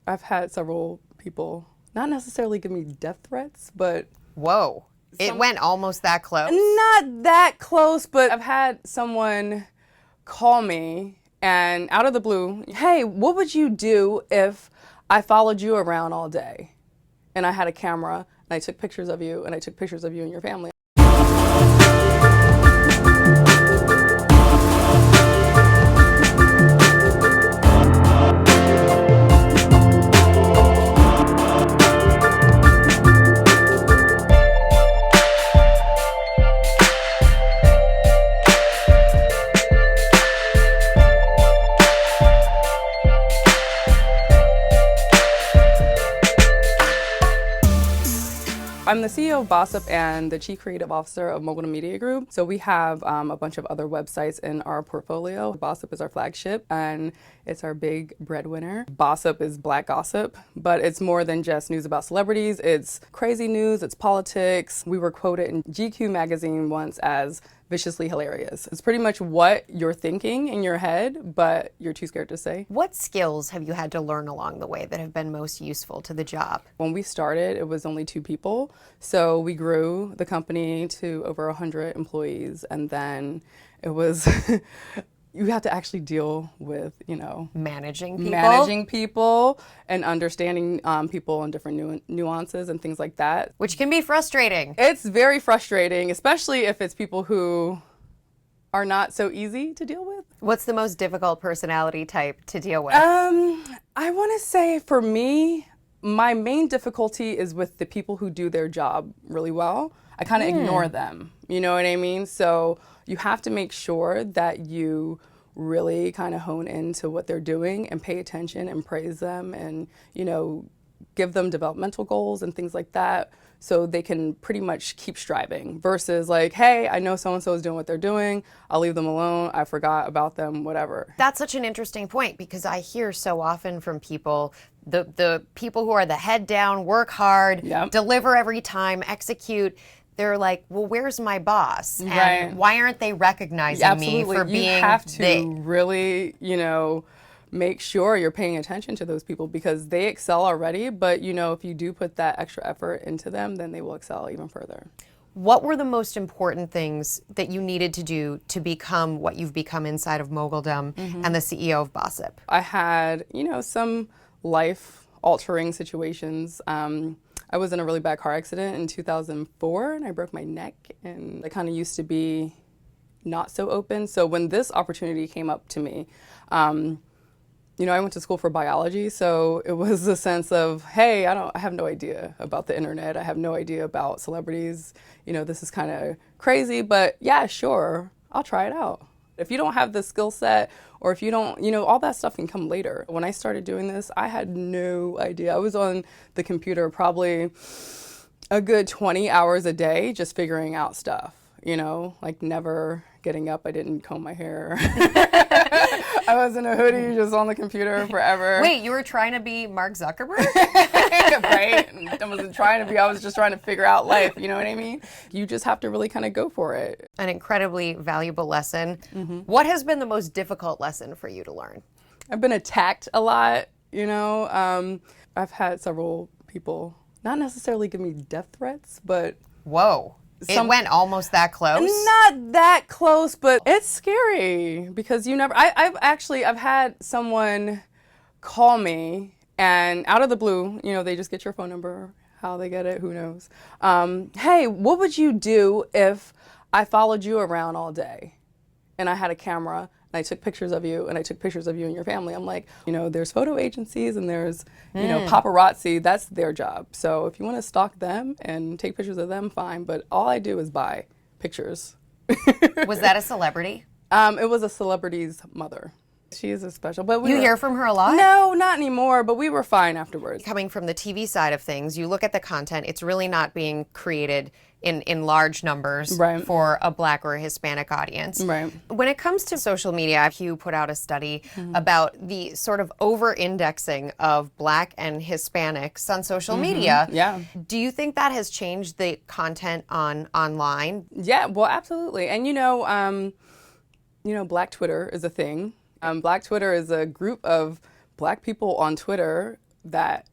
I've had several people not necessarily give me death threats, but Whoa. It went almost that close? not that close, but I've had someone call me and out of the blue, hey, what would you do if I followed you around all day? And I had a camera and I took pictures of you and I took pictures of you and your family. I'm the CEO of Bossip and the Chief Creative Officer of Moguldom Media Group. So we have a bunch of other websites in our portfolio. Bossip is our flagship and it's our big breadwinner. Bossip is black gossip, but it's more than just news about celebrities. It's crazy news, it's politics. We were quoted in GQ magazine once as viciously hilarious. It's pretty much what you're thinking in your head, but you're too scared to say. What skills have you had to learn along the way that have been most useful to the job? When we started, it was only 2 people. So we grew the company to over 100 employees. And then it was, you have to actually deal with, Managing people? managing people and understanding people and different nuances and things like that. Which can be frustrating. It's very frustrating, especially if it's people who are not so easy to deal with. What's the most difficult personality type to deal with? I want to say for me, my main difficulty is with the people who do their job really well. I kind of ignore them, you know what I mean? So you have to make sure that you really kind of hone into what they're doing and pay attention and praise them and, give them developmental goals and things like that so they can pretty much keep striving versus like, hey, I know so-and-so is doing what they're doing. I'll leave them alone. I forgot about them, whatever. That's such an interesting point because I hear so often from people, the people who are the head down, work hard, deliver every time, execute. They're like, well, where's my boss? And why aren't they recognizing me for being You have to really, make sure you're paying attention to those people because they excel already. But, if you do put that extra effort into them, then they will excel even further. What were the most important things that you needed to do to become what you've become inside of Moguldom and the CEO of Bossip? I had, some life-altering situations. I was in a really bad car accident in 2004 and I broke my neck and I kind of used to be not so open. So when this opportunity came up to me, I went to school for biology, so it was a sense of, hey, I have no idea about the internet. I have no idea about celebrities. This is kind of crazy, but yeah, sure, I'll try it out. If you don't have the skill set or if you don't, all that stuff can come later. When I started doing this, I had no idea. I was on the computer probably a good 20 hours a day just figuring out stuff, like never getting up. I didn't comb my hair. I was in a hoodie just on the computer forever. Wait, you were trying to be Mark Zuckerberg? Right? I wasn't trying to be. I was just trying to figure out life. You know what I mean? You just have to really kind of go for it. An incredibly valuable lesson. What has been the most difficult lesson for you to learn? I've been attacked a lot. I've had several people not necessarily give me death threats, but whoa. It went almost that close? Not that close, but it's scary because I've had someone call me and out of the blue, they just get your phone number, how they get it, who knows. Hey, what would you do if I followed you around all day and I had a camera and I took pictures of you and I took pictures of you and your family? I'm like, there's photo agencies and there's, paparazzi. That's their job. So if you want to stalk them and take pictures of them, fine. But all I do is buy pictures. Was that a celebrity? It was a celebrity's mother. She is a special, but you hear from her a lot? No, not anymore, but we were fine afterwards. Coming from the TV side of things, you look at the content, it's really not being created in large numbers for a Black or a Hispanic audience. Right. When it comes to social media, Hugh put out a study about the sort of over-indexing of Black and Hispanics on social media. Yeah. Do you think that has changed the content online? Yeah, well, absolutely. And Black Twitter is a thing. Black Twitter is a group of Black people on Twitter that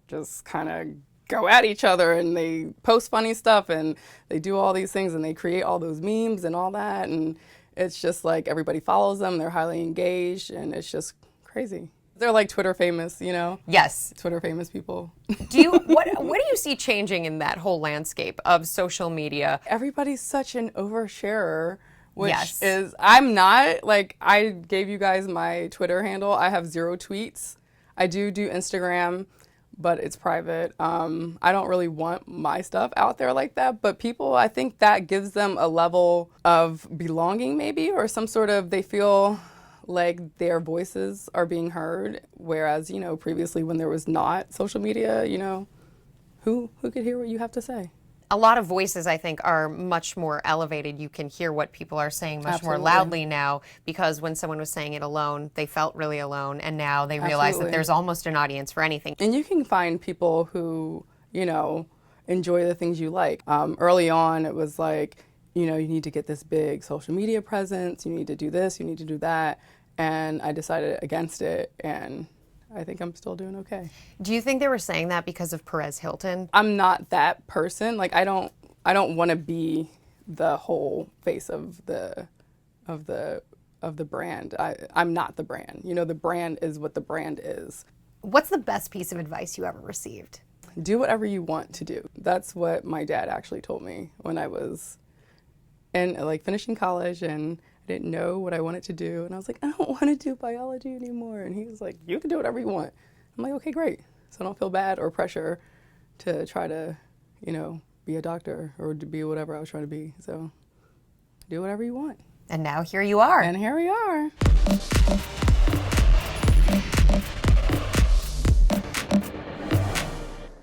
just kind of go at each other, and they post funny stuff, and they do all these things, and they create all those memes and all that, and it's just like everybody follows them. They're highly engaged, and it's just crazy. They're like Twitter famous, you know? Yes. Twitter famous people. What do you see changing in that whole landscape of social media? Everybody's such an oversharer, which Yes. is, I'm not. Like, I gave you guys my Twitter handle. I have 0 tweets. I do Instagram, but it's private. I don't really want my stuff out there like that, but people, I think that gives them a level of belonging maybe, or some sort of, they feel like their voices are being heard, whereas, you know, previously when there was not social media, you know, who could hear what you have to say? A lot of voices, I think, are much more elevated. You can hear what people are saying much Absolutely. more loudly now, because when someone was saying it alone, they felt really alone, and now they realize Absolutely. that there's almost an audience for anything. And you can find people who, you know, enjoy the things you like. Early on, it was like, you know, you need to get this big social media presence, you need to do this, you need to do that. And I decided against it, and I think I'm still doing okay. Do you think they were saying that because of Perez Hilton? I'm not that person. Like, I don't want to be the whole face of the brand. I'm not the brand. You know, the brand is what the brand is. What's the best piece of advice you ever received? Do whatever you want to do. That's what my dad actually told me when I was finishing college, and I didn't know what I wanted to do. And I was like, I don't want to do biology anymore. And he was like, you can do whatever you want. I'm like, okay, great. So I don't feel bad or pressure to try to, you know, be a doctor or to be whatever I was trying to be. So do whatever you want. And now here you are. And here we are.